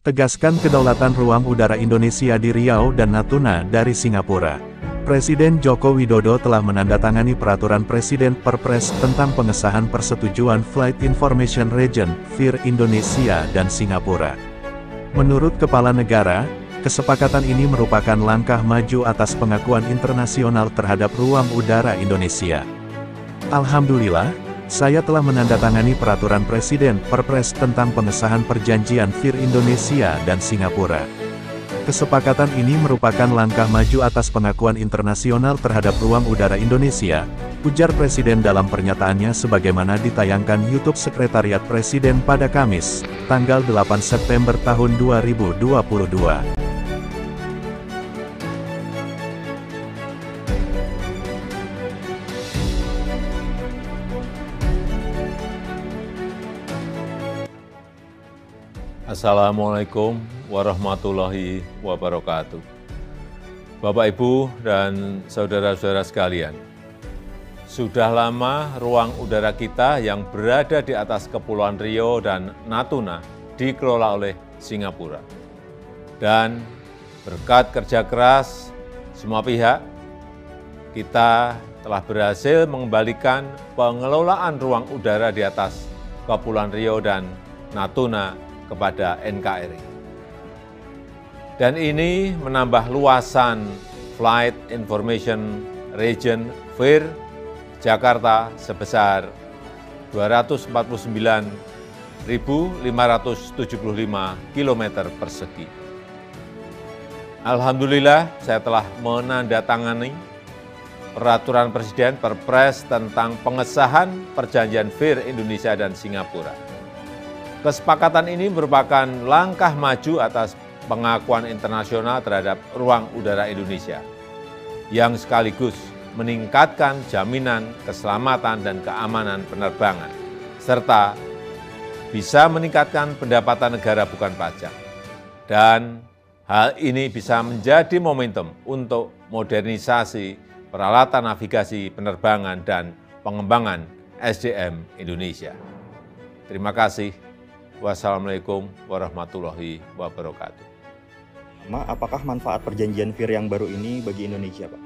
tegaskan kedaulatan ruang udara Indonesia di Riau dan Natuna dari Singapura. Presiden Joko Widodo telah menandatangani Peraturan Presiden Perpres tentang pengesahan persetujuan Flight Information Region (FIR) Indonesia dan Singapura. Menurut Kepala Negara, kesepakatan ini merupakan langkah maju atas pengakuan internasional terhadap ruang udara Indonesia. Alhamdulillah, saya telah menandatangani Peraturan Presiden Perpres tentang pengesahan perjanjian FIR Indonesia dan Singapura. Kesepakatan ini merupakan langkah maju atas pengakuan internasional terhadap ruang udara Indonesia, ujar Presiden dalam pernyataannya sebagaimana ditayangkan YouTube Sekretariat Presiden pada Kamis, tanggal 8 September tahun 2022. Assalamualaikum warahmatullahi wabarakatuh. Bapak, Ibu, dan saudara-saudara sekalian, sudah lama ruang udara kita yang berada di atas Kepulauan Riau dan Natuna dikelola oleh Singapura. Dan berkat kerja keras semua pihak, kita telah berhasil mengembalikan pengelolaan ruang udara di atas Kepulauan Riau dan Natuna kepada NKRI. Dan ini menambah luasan Flight Information Region FIR Jakarta sebesar 249.575 km persegi. Alhamdulillah, saya telah menandatangani Peraturan Presiden Perpres tentang pengesahan perjanjian FIR Indonesia dan Singapura. Kesepakatan ini merupakan langkah maju atas pengakuan internasional terhadap ruang udara Indonesia, yang sekaligus meningkatkan jaminan keselamatan dan keamanan penerbangan, serta bisa meningkatkan pendapatan negara bukan pajak. Dan hal ini bisa menjadi momentum untuk modernisasi peralatan navigasi penerbangan dan pengembangan SDM Indonesia. Terima kasih. Wassalamualaikum warahmatullahi wabarakatuh. Apakah manfaat perjanjian FIR yang baru ini bagi Indonesia, Pak?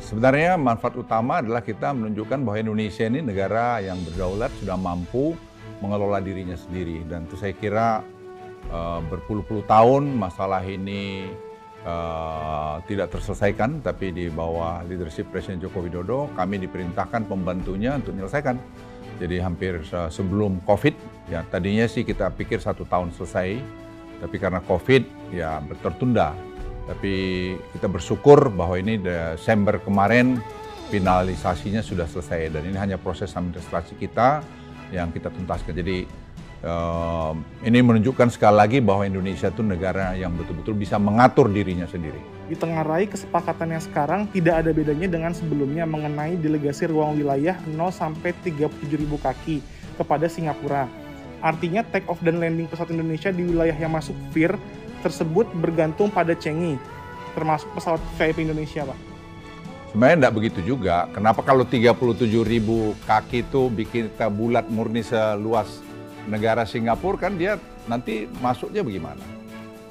Sebenarnya manfaat utama adalah kita menunjukkan bahwa Indonesia ini negara yang berdaulat, sudah mampu mengelola dirinya sendiri. Dan itu saya kira berpuluh-puluh tahun masalah ini tidak terselesaikan, tapi di bawah leadership Presiden Joko Widodo, kami diperintahkan pembantunya untuk menyelesaikan. Jadi hampir sebelum COVID, ya tadinya sih kita pikir 1 tahun selesai, tapi karena COVID ya tertunda. Tapi kita bersyukur bahwa ini Desember kemarin finalisasinya sudah selesai, dan ini hanya proses administrasi kita yang kita tuntaskan. Jadi ini menunjukkan sekali lagi bahwa Indonesia itu negara yang betul-betul bisa mengatur dirinya sendiri. Ditengarai kesepakatan yang sekarang tidak ada bedanya dengan sebelumnya mengenai delegasi ruang wilayah 0 sampai 37.000 kaki kepada Singapura. Artinya take off dan landing pesawat Indonesia di wilayah yang masuk FIR tersebut bergantung pada Changi, termasuk pesawat VIP Indonesia, Pak. Sebenarnya tidak begitu juga. Kenapa kalau 37.000 kaki itu bikin kita bulat murni seluas negara Singapura, kan dia nanti masuknya bagaimana?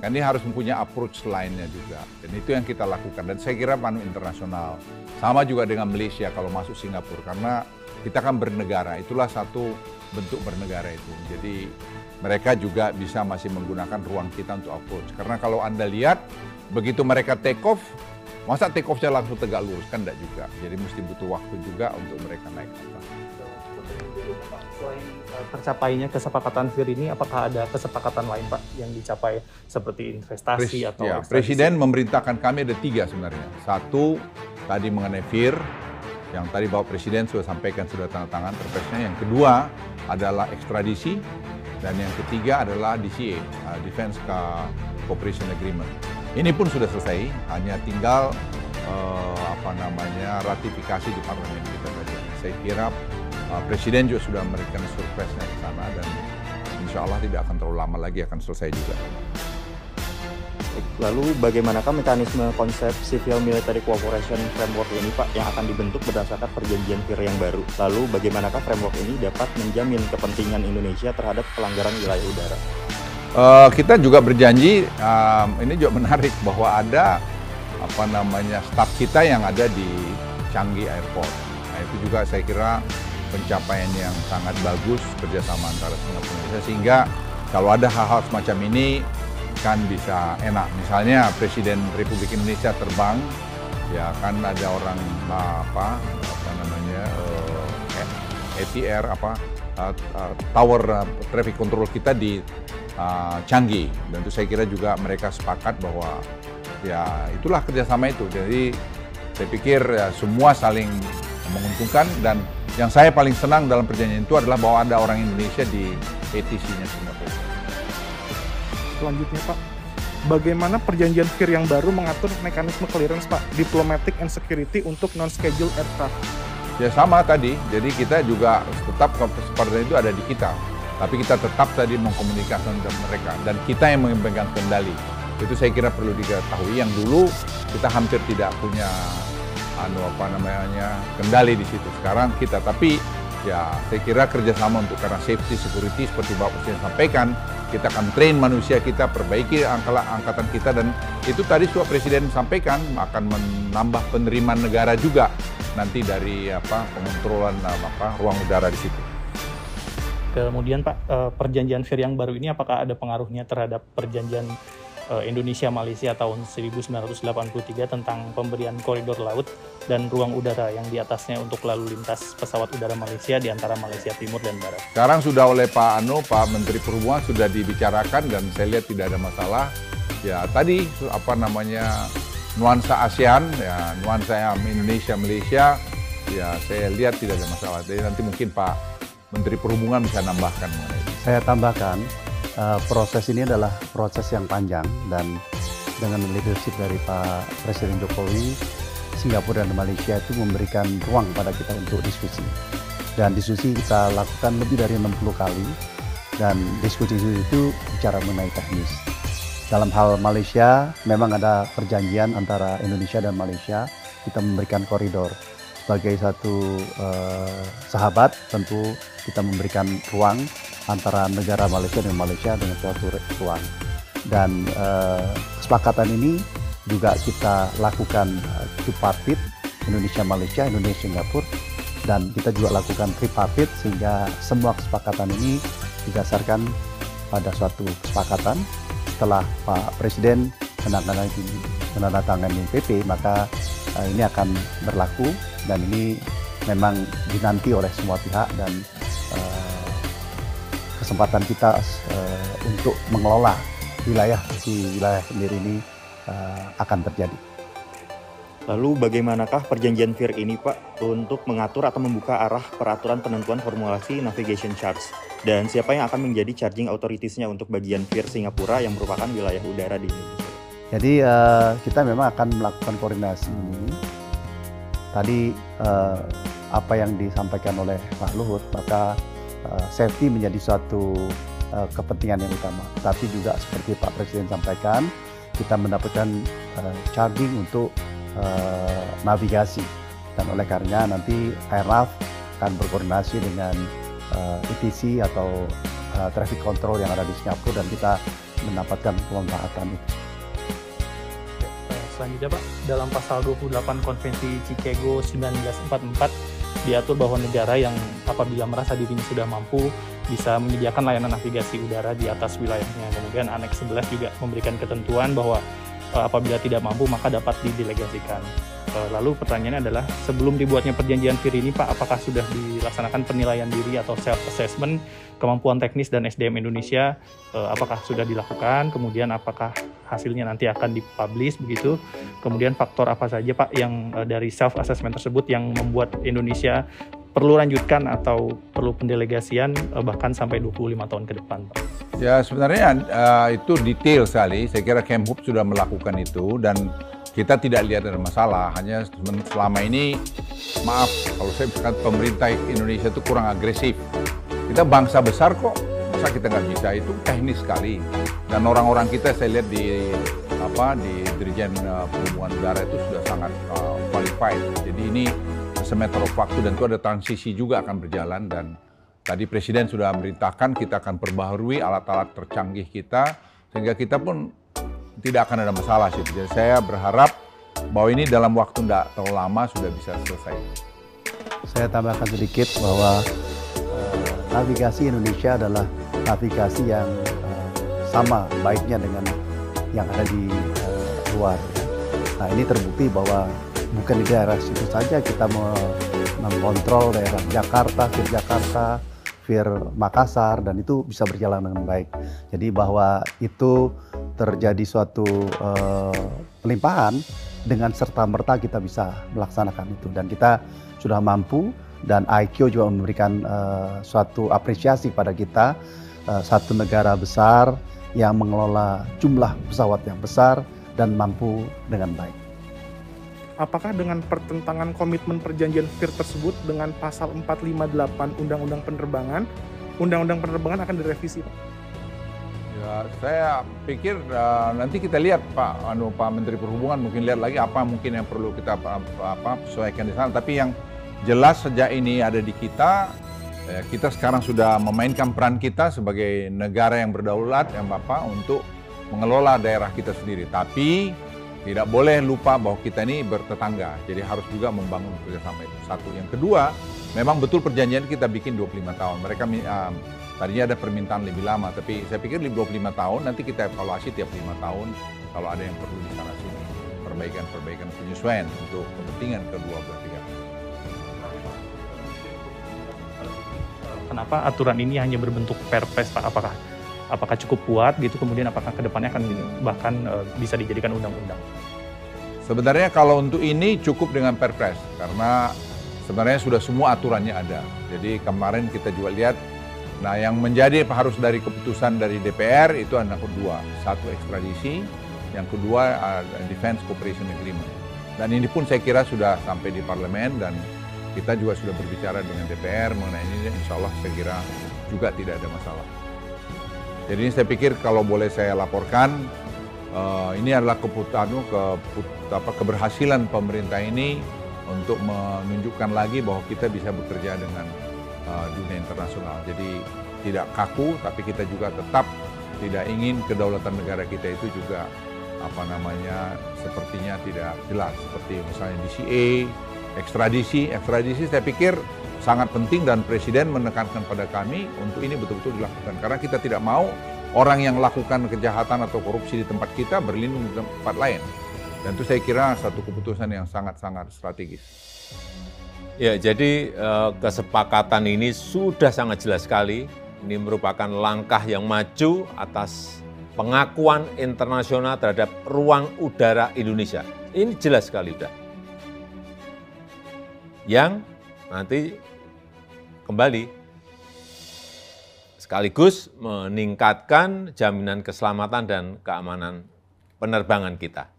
Kan dia harus mempunyai approach lainnya juga. Dan itu yang kita lakukan. Dan saya kira panu internasional. Sama juga dengan Malaysia kalau masuk Singapura. Karena kita kan bernegara, itulah satu bentuk bernegara itu. Jadi mereka juga bisa masih menggunakan ruang kita untuk approach. Karena kalau Anda lihat, begitu mereka take off, masa take off-nya langsung tegak lurus? Kan tidak juga. Jadi mesti butuh waktu juga untuk mereka naik ke atas. Selain tercapainya kesepakatan FIR ini, apakah ada kesepakatan lain, Pak, yang dicapai seperti investasi atau ya, ekstradisi? Presiden memerintahkan kami ada 3 sebenarnya. Satu, tadi mengenai FIR, yang tadi Bapak Presiden sudah sampaikan, sudah tanda tangan perpresnya. Yang kedua adalah ekstradisi, dan yang ketiga adalah DCA, Defense Cooperation Agreement. Ini pun sudah selesai, hanya tinggal ratifikasi di parlemen kita saja. Saya kira Presiden juga sudah memberikan surprise-nya ke sana, dan insya Allah tidak akan terlalu lama lagi akan selesai juga. Lalu bagaimanakah mekanisme konsep Civil Military Cooperation Framework ini, Pak, yang akan dibentuk berdasarkan perjanjian FIR yang baru? Lalu bagaimanakah framework ini dapat menjamin kepentingan Indonesia terhadap pelanggaran wilayah udara? Kita juga berjanji, ini juga menarik bahwa ada staf kita yang ada di Changi Airport. Nah, itu juga saya kira pencapaian yang sangat bagus kerjasama antara Singapura dan Indonesia, sehingga kalau ada hal-hal semacam ini kan bisa enak. Misalnya Presiden Republik Indonesia terbang, ya kan ada orang ATR tower traffic control kita di Changi, dan itu saya kira juga mereka sepakat bahwa ya itulah kerjasama itu. Jadi saya pikir ya, semua saling menguntungkan, dan yang saya paling senang dalam perjanjian itu adalah bahwa ada orang Indonesia di ATC-nya Singapura. Selanjutnya Pak, bagaimana perjanjian FIR yang baru mengatur mekanisme clearance Pak, diplomatic and security untuk non-scheduled aircraft? Ya sama tadi, jadi kita juga tetap kesepakatan itu ada di kita. Tapi kita tetap tadi mengkomunikasikan dengan mereka, dan kita yang memegang kendali. Itu saya kira perlu diketahui, yang dulu kita hampir tidak punya kendali di situ. Sekarang kita, tapi ya saya kira kerjasama untuk karena safety security seperti Bapak Presiden sampaikan, kita akan train manusia kita, perbaiki angkatan kita, dan itu tadi Pak Presiden sampaikan akan menambah penerimaan negara juga nanti dari pengontrolan ruang udara di situ. Kemudian Pak, perjanjian FIR yang baru ini apakah ada pengaruhnya terhadap perjanjian Indonesia-Malaysia tahun 1983 tentang pemberian koridor laut dan ruang udara yang di atasnya untuk lalu lintas pesawat udara Malaysia di antara Malaysia Timur dan Barat? Sekarang sudah oleh Pak Menteri Perhubungan sudah dibicarakan, dan saya lihat tidak ada masalah. Ya tadi nuansa ASEAN, ya nuansa Indonesia-Malaysia, ya saya lihat tidak ada masalah. Jadi nanti mungkin Pak Menteri Perhubungan bisa nambahkan mengenai itu. Saya tambahkan, proses ini adalah proses yang panjang, dan dengan leadership dari Pak Presiden Jokowi, Singapura dan Malaysia itu memberikan ruang pada kita untuk diskusi. Dan diskusi kita lakukan lebih dari 60 kali, dan diskusi itu bicara mengenai teknis. Dalam hal Malaysia, memang ada perjanjian antara Indonesia dan Malaysia, kita memberikan koridor. Sebagai satu sahabat, tentu kita memberikan ruang antara negara Malaysia dan Malaysia dengan suatu ruang. Dan kesepakatan ini juga kita lakukan tripartite, Indonesia-Malaysia, Indonesia-Singapura, dan kita juga lakukan tripartite, sehingga semua kesepakatan ini didasarkan pada suatu kesepakatan. Setelah Pak Presiden menandatangani PP, maka ini akan berlaku, dan ini memang dinanti oleh semua pihak, dan kesempatan kita untuk mengelola wilayah sendiri ini akan terjadi. Lalu bagaimanakah perjanjian FIR ini Pak untuk mengatur atau membuka arah peraturan penentuan formulasi navigation charge? Dan siapa yang akan menjadi charging authorities-nya untuk bagian FIR Singapura yang merupakan wilayah udara di Indonesia? Jadi kita memang akan melakukan koordinasi ini. Tadi apa yang disampaikan oleh Pak Luhut, maka safety menjadi suatu kepentingan yang utama. Tapi juga seperti Pak Presiden sampaikan, kita mendapatkan charging untuk navigasi, dan oleh karena nanti Airnav akan berkoordinasi dengan ATC atau traffic control yang ada di Singapura, dan kita mendapatkan pemanfaatan itu. Selanjutnya Pak, dalam pasal 28 Konvensi Chicago 1944 diatur bahwa negara yang apabila merasa dirinya sudah mampu bisa menyediakan layanan navigasi udara di atas wilayahnya. Kemudian Aneks 11 juga memberikan ketentuan bahwa apabila tidak mampu maka dapat didelegasikan. Lalu pertanyaannya adalah, sebelum dibuatnya perjanjian FIR ini Pak, apakah sudah dilaksanakan penilaian diri atau self-assessment kemampuan teknis dan SDM Indonesia? Apakah sudah dilakukan? Kemudian apakah hasilnya nanti akan dipublish begitu? Kemudian faktor apa saja Pak yang dari self-assessment tersebut yang membuat Indonesia perlu lanjutkan atau perlu pendelegasian bahkan sampai 25 tahun ke depan Pak? Ya sebenarnya itu detail sekali. Saya kira Kemhub sudah melakukan itu, dan kita tidak lihat ada masalah. Hanya selama ini, maaf kalau saya bilang pemerintah Indonesia itu kurang agresif. Kita bangsa besar kok, masa kita nggak bisa? Itu teknis sekali. Dan orang-orang kita saya lihat di Dirjen Perhubungan Udara itu sudah sangat qualified. Jadi ini matter of waktu, dan itu ada transisi juga akan berjalan, dan tadi Presiden sudah memerintahkan kita akan perbaharui alat-alat tercanggih kita, sehingga kita pun tidak akan ada masalah sih. Jadi saya berharap bahwa ini dalam waktu tidak terlalu lama sudah bisa selesai. Saya tambahkan sedikit bahwa navigasi Indonesia adalah navigasi yang sama baiknya dengan yang ada di luar. Nah, ini terbukti bahwa bukan di daerah situ saja kita mengontrol daerah Jakarta, Vir Makassar, dan itu bisa berjalan dengan baik. Jadi bahwa itu terjadi suatu pelimpahan dengan serta-merta kita bisa melaksanakan itu, dan kita sudah mampu, dan IQ juga memberikan suatu apresiasi pada kita, satu negara besar yang mengelola jumlah pesawat yang besar dan mampu dengan baik. Apakah dengan pertentangan komitmen perjanjian VIR tersebut dengan pasal 458 Undang-Undang Penerbangan akan direvisi, Pak? Ya, saya pikir nanti kita lihat Pak Menteri Perhubungan mungkin lihat lagi apa mungkin yang perlu kita sesuaikan di sana. Tapi yang jelas sejak ini ada di kita, kita sekarang sudah memainkan peran kita sebagai negara yang berdaulat, yang untuk mengelola daerah kita sendiri. Tapi tidak boleh lupa bahwa kita ini bertetangga, jadi harus juga membangun kerjasama itu. Satu. Yang kedua, memang betul perjanjian kita bikin 25 tahun. Mereka tadinya ada permintaan lebih lama, tapi saya pikir 25 tahun, nanti kita evaluasi tiap 5 tahun kalau ada yang perlu di sana sini. Perbaikan penyesuaian untuk kepentingan kedua belah pihak. Kenapa aturan ini hanya berbentuk perpres, Pak? Apakah cukup kuat gitu, kemudian apakah kedepannya akan bahkan bisa dijadikan undang-undang? Sebenarnya kalau untuk ini cukup dengan perpres, karena sebenarnya sudah semua aturannya ada. Jadi kemarin kita juga lihat, nah yang menjadi harus dari keputusan dari DPR itu ada kedua. Satu ekstradisi, yang kedua Defense Cooperation Agreement. Dan ini pun saya kira sudah sampai di parlemen, dan kita juga sudah berbicara dengan DPR mengenai ini, insya Allah saya kira juga tidak ada masalah. Jadi ini saya pikir kalau boleh saya laporkan, ini adalah keberhasilan pemerintah ini untuk menunjukkan lagi bahwa kita bisa bekerja dengan dunia internasional. Jadi tidak kaku, tapi kita juga tetap tidak ingin kedaulatan negara kita itu juga sepertinya tidak jelas. Seperti misalnya DCA, ekstradisi saya pikir sangat penting, dan Presiden menekankan pada kami untuk ini betul-betul dilakukan. Karena kita tidak mau orang yang melakukan kejahatan atau korupsi di tempat kita berlindung di tempat lain. Dan itu saya kira satu keputusan yang sangat-sangat strategis. Ya, jadi kesepakatan ini sudah sangat jelas sekali. Ini merupakan langkah yang maju atas pengakuan internasional terhadap ruang udara Indonesia. Ini jelas sekali sudah. Yang nanti kembali sekaligus meningkatkan jaminan keselamatan dan keamanan penerbangan kita.